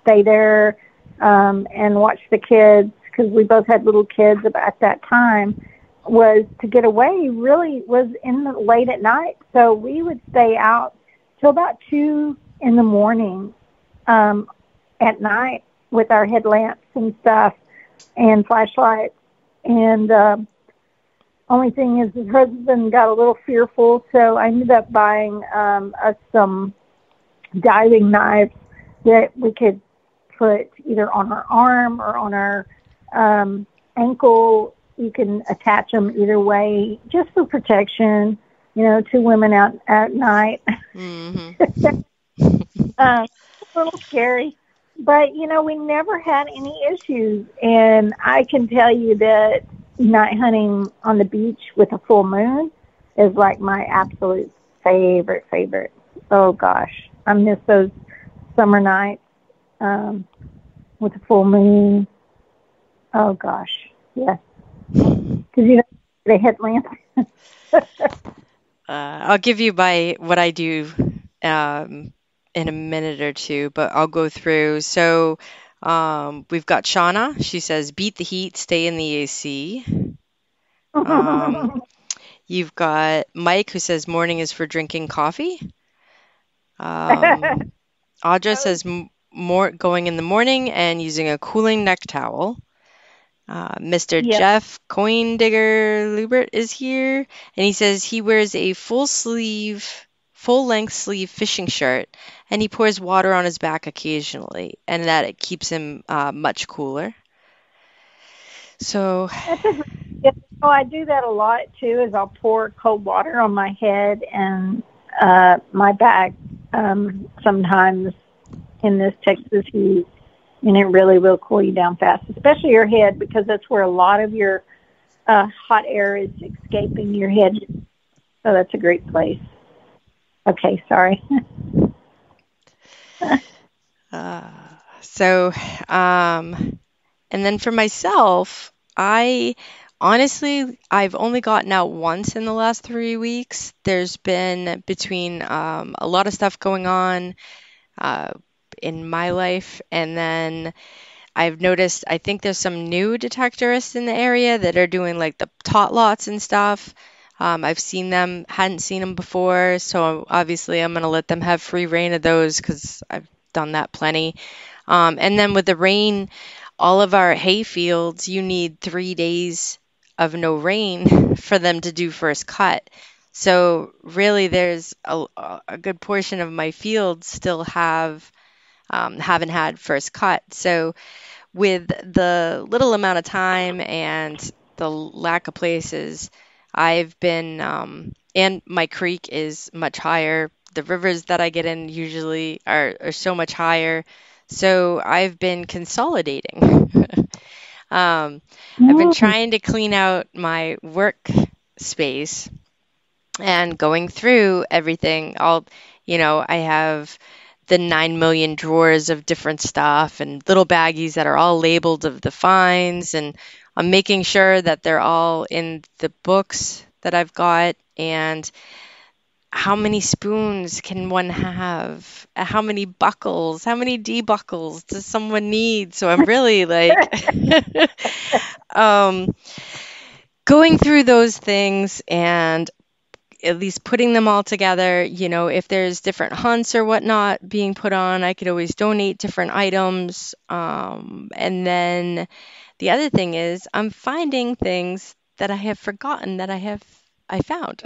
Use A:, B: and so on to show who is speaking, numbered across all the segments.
A: stay there and watch the kids, because we both had little kids at that time, was to get away really was late at night. So we would stay out till about 2 in the morning at night with our headlamps and stuff and flashlights. And only thing is, his husband got a little fearful, so I ended up buying us some diving knives that we could put either on our arm or on our ankle. You can attach them either way, just for protection, two women out at night.
B: Mm-hmm.
A: A little scary. But, we never had any issues. And I can tell you that night hunting on the beach with a full moon is like my absolute favorite. Oh, gosh. I miss those summer nights with a full moon. Oh, gosh. Yes. Because, the headlamp.
B: I'll give you what I do in a minute or two, but I'll go through. So we've got Shauna. She says, beat the heat, stay in the AC. You've got Mike, who says morning is for drinking coffee. Audra says more going in the morning and using a cooling neck towel. Mr.
A: Yep.
B: Jeff Coin Digger Lubert is here, and he says he wears a full length sleeve fishing shirt, and he pours water on his back occasionally, and that it keeps him much cooler. So
A: I do that a lot too. Is I'll pour cold water on my head and my back. Sometimes in this Texas heat. And it really will cool you down fast, especially your head, because that's where a lot of your hot air is escaping your head. So that's a great place. Okay, sorry.
B: And then for myself, I've only gotten out once in the last 3 weeks. There's been between a lot of stuff going on in my life, and then I've noticed, I think there's some new detectorists in the area that are doing like the tot lots and stuff. I've seen them, hadn't seen them before, so obviously I'm going to let them have free reign of those because I've done that plenty. And then with the rain, all of our hay fields, you need 3 days of no rain for them to do first cut. So really there's a good portion of my fields still haven't had first cut. So with the little amount of time and the lack of places, I've been, and my creek is much higher. The rivers that I get in usually are so much higher. So I've been consolidating. I've been trying to clean out my work space and going through everything. I have the 9 million drawers of different stuff and little baggies that are all labeled of the finds, and I'm making sure that they're all in the books that I've got. And how many spoons can one have? How many buckles? How many debuckles does someone need? So I'm really going through those things and at least putting them all together. If there's different hunts or whatnot being put on, I could always donate different items. And then the other thing is I'm finding things that I have forgotten that I found.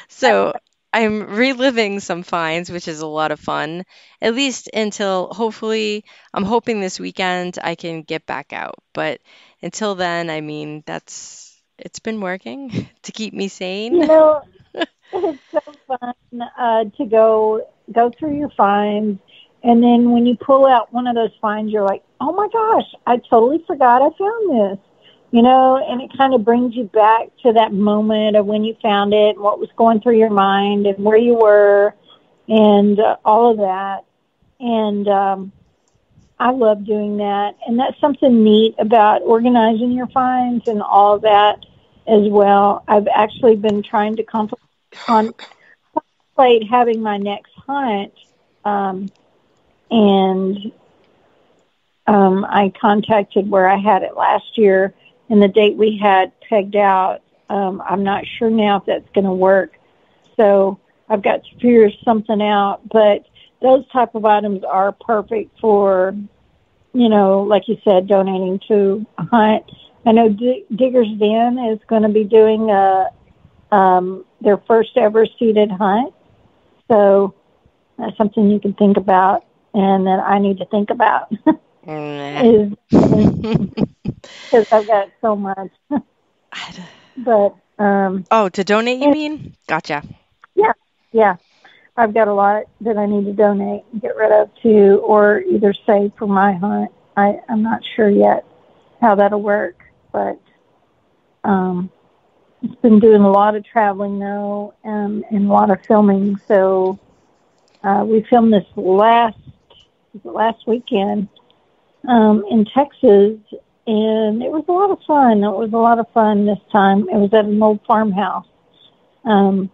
B: So I'm reliving some finds, which is a lot of fun, at least until I'm hoping this weekend I can get back out. But until then, it's been working to keep me sane.
A: It's so fun to go through your finds, and then when you pull out one of those finds, you're like, oh my gosh, I totally forgot I found this, and it kind of brings you back to that moment of when you found it, and what was going through your mind, and where you were, and all of that. And I love doing that, and that's something neat about organizing your finds and all of that as well. I've actually been trying to contemplate having my next hunt and I contacted where I had it last year, and the date we had pegged out. I'm not sure now if that's going to work. So I've got to figure something out. But those type of items are perfect for, like you said, donating to a hunt. I know Digger's Den is going to be doing their first ever seated hunt. So that's something you can think about, and that I need to think about. Is because I've got so much. But
B: to donate, you mean? Gotcha.
A: Yeah. I've got a lot that I need to donate and get rid of too, or either save for my hunt. I'm not sure yet how that'll work, but it's been doing a lot of traveling though, and a lot of filming. So we filmed this last weekend in Texas, and it was a lot of fun. It was a lot of fun this time. It was at an old farmhouse, and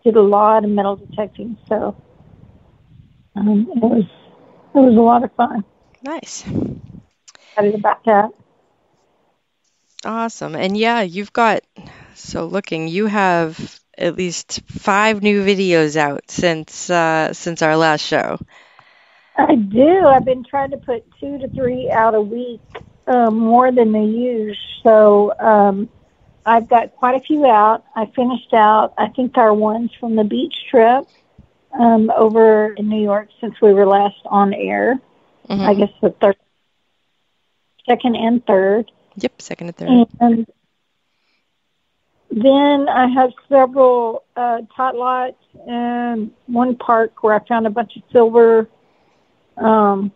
A: did a lot of metal detecting. So it was a lot of fun.
B: Nice.
A: Excited about that.
B: Awesome. And yeah, you have at least 5 new videos out since our last show.
A: I do. I've been trying to put 2 to 3 out a week, more than they use. So I've got quite a few out. I finished out, I think, our ones from the beach trip over in New York since we were last on air. Mm-hmm. I guess the second and third.
B: Yep, second and third.
A: And then I have several tot lots and one park where I found a bunch of silver. And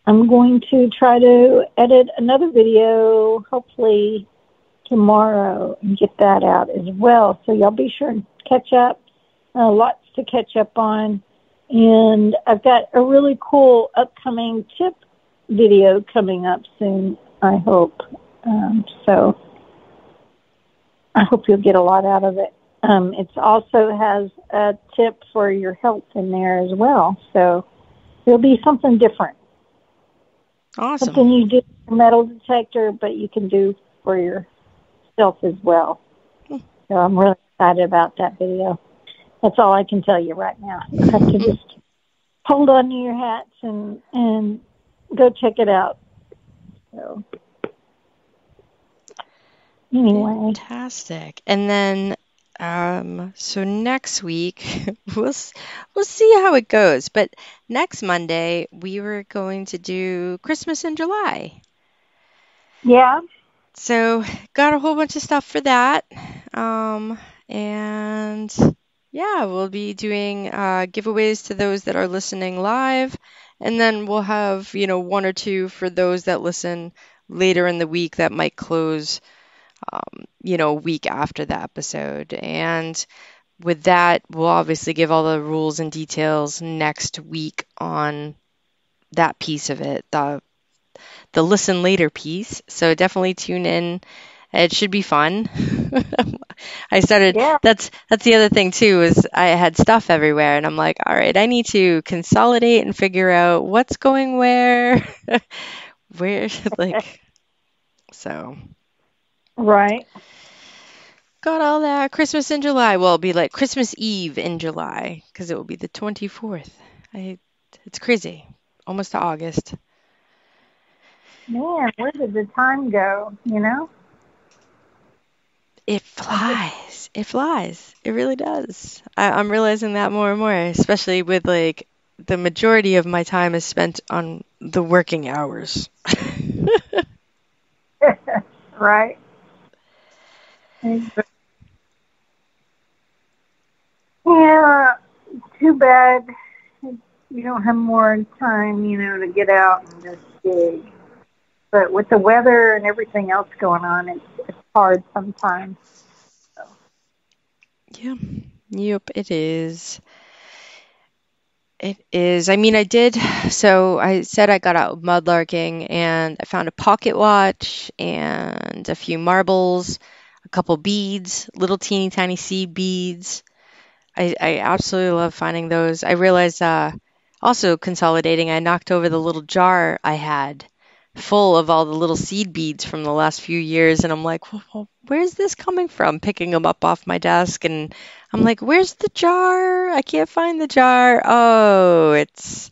A: I'm going to try to edit another video, hopefully tomorrow, and get that out as well. So y'all be sure and catch up. Lots to catch up on. And I've got a really cool upcoming tip video coming up soon, I hope. So I hope you'll get a lot out of it. It also has a tip for your health in there as well. So there'll be something different.
B: Awesome.
A: Something you do for a metal detector, but you can do for yourself as well. So I'm really excited about that video. That's all I can tell you right now. You have to just hold on to your hats and go check it out. So anyway.
B: Fantastic. And then so next week we'll see how it goes. But next Monday we were going to do Christmas in July.
A: Yeah.
B: So got a whole bunch of stuff for that. And yeah, we'll be doing giveaways to those that are listening live, and then we'll have 1 or 2 for those that listen later in the week that might close a week after the episode. And with that, we'll obviously give all the rules and details next week on that piece of it, the listen later piece. So definitely tune in. It should be fun. I started, yeah. That's the other thing too, is I had stuff everywhere and I'm like, all right, I need to consolidate and figure out what's going where, so.
A: Right.
B: Got all that. Christmas in July. Well, it'll be like Christmas Eve in July because it will be the 24th. It's crazy. Almost to August.
A: Man, where did the time go,
B: It flies. It flies. It really does. I'm realizing that more and more, especially with the majority of my time is spent on the working hours.
A: Right. Yeah, too bad you don't have more time, to get out and just dig. But with the weather and everything else going on, it's hard sometimes. So.
B: Yeah. Yep, it is. It is. I mean, I did. So I said I got out mudlarking and I found a pocket watch and a few marbles, a couple beads, little teeny tiny seed beads. I absolutely love finding those. I realized also consolidating, I knocked over the little jar I had full of all the little seed beads from the last few years, and I'm like, well, where's this coming from? Picking them up off my desk, and I'm like, where's the jar? I can't find the jar. Oh, it's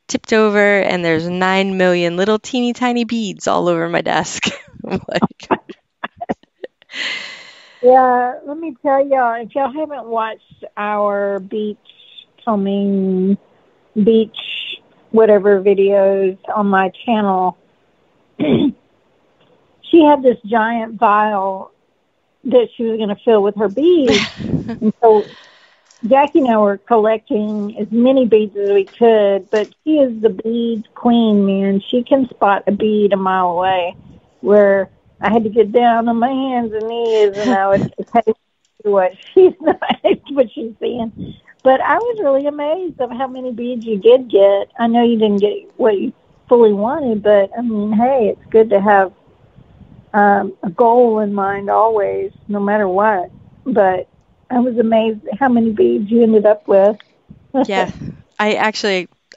B: tipped over, and there's 9 million little teeny tiny beads all over my desk. I'm like,
A: Yeah, let me tell y'all, if y'all haven't watched our beach combing, beach whatever videos on my channel, she had this giant vial that she was going to fill with her beads. And so Jackie and I were collecting as many beads as we could, but she is the beads queen, man. She can spot a bead a mile away, where I had to get down on my hands and knees, and I would taste what she's seeing. But I was really amazed of how many beads you did get. I know you didn't get what you fully wanted, but I mean, hey, it's good to have a goal in mind always, no matter what. But I was amazed at how many beads you ended up with.
B: yeah,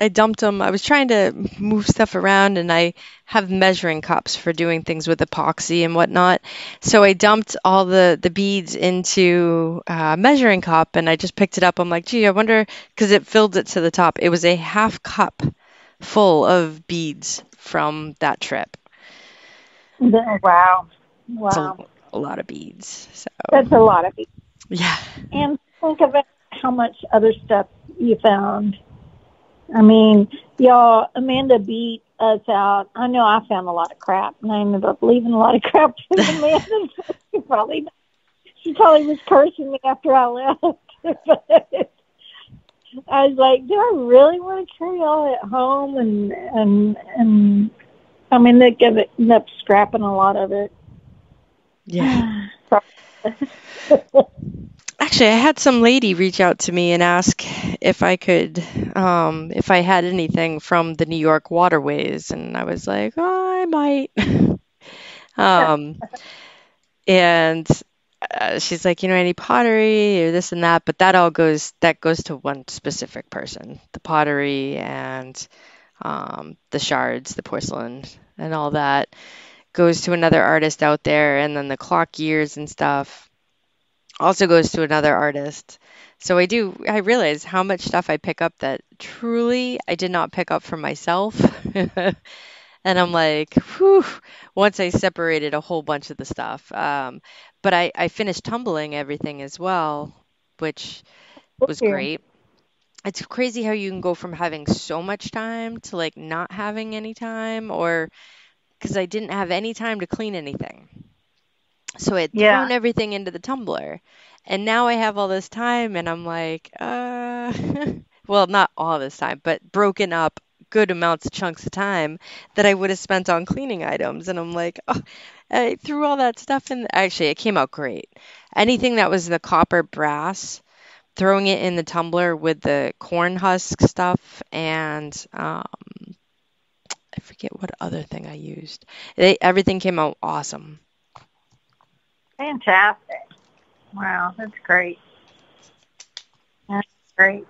B: I dumped them. I was trying to move stuff around, and I have measuring cups for doing things with epoxy and whatnot. So I dumped all the beads into a measuring cup, and I just picked it up. I'm like, gee, I wonder, because it filled it to the top. It was a half cup full of beads from that trip.
A: Wow.
B: It's
A: Wow.
B: a lot of beads. So
A: That's a lot of beads.
B: yeah.
A: And think of it, how much other stuff you found. I mean, y'all, Amanda beat us out. I know I found a lot of crap, and I ended up leaving a lot of crap to Amanda. She probably was cursing me after I left. But I was like, do I really want to carry all at home? And I mean, they end up scrapping a lot of it.
B: Yeah. Actually, I had some lady reach out to me and ask if I could, if I had anything from the New York waterways, and I was like, oh, I might. And she's like, any pottery or this and that, but that goes to one specific person, the pottery and the shards, the porcelain, and all that goes to another artist out there, and then the clock gears and stuff also goes to another artist. So I realize how much stuff I pick up that truly I did not pick up for myself. And I'm like, whew, once I separated a whole bunch of the stuff. But I finished tumbling everything as well, which was great. It's crazy how you can go from having so much time to like not having any time, or because I didn't have any time to clean anything. So I had thrown everything into the tumbler, and now I have all this time, and I'm like, well, not all this time, but broken up good amounts of chunks of time that I would have spent on cleaning items. And I'm like, oh, I threw all that stuff in. Actually, it came out great. Anything that was the copper brass, throwing it in the tumbler with the corn husk stuff, and I forget what other thing I used. Everything came out awesome.
A: Fantastic. Wow, that's great. That's great.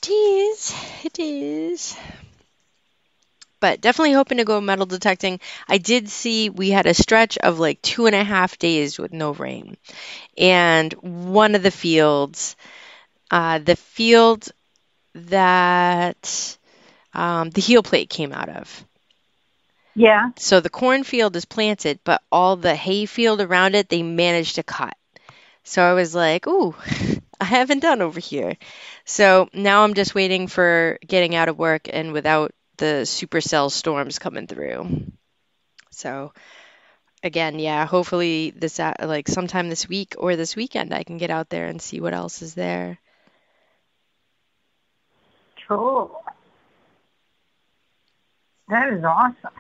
B: It is. But definitely hoping to go metal detecting. I did see we had a stretch of like 2.5 days with no rain. And one of the fields, the field that the heel plate came out of.
A: Yeah.
B: So the cornfield is planted, but all the hay field around it, they managed to cut. So I was like, ooh, I haven't done over here. So now I'm just waiting for getting out of work and without the supercell storms coming through. So again, yeah, hopefully this like sometime this week or this weekend I can get out there and see what else is there.
A: Cool. That is awesome.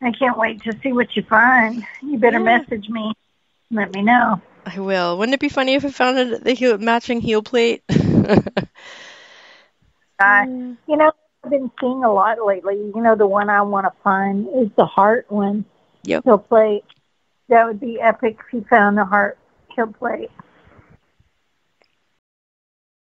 A: I can't wait to see what you find. You better message me. Let me know.
B: I will. Wouldn't it be funny if I found the matching heel plate?
A: I've been seeing a lot lately. The one I want to find is the heart one.
B: Yep.
A: Heel plate. That would be epic if you found the heart heel plate.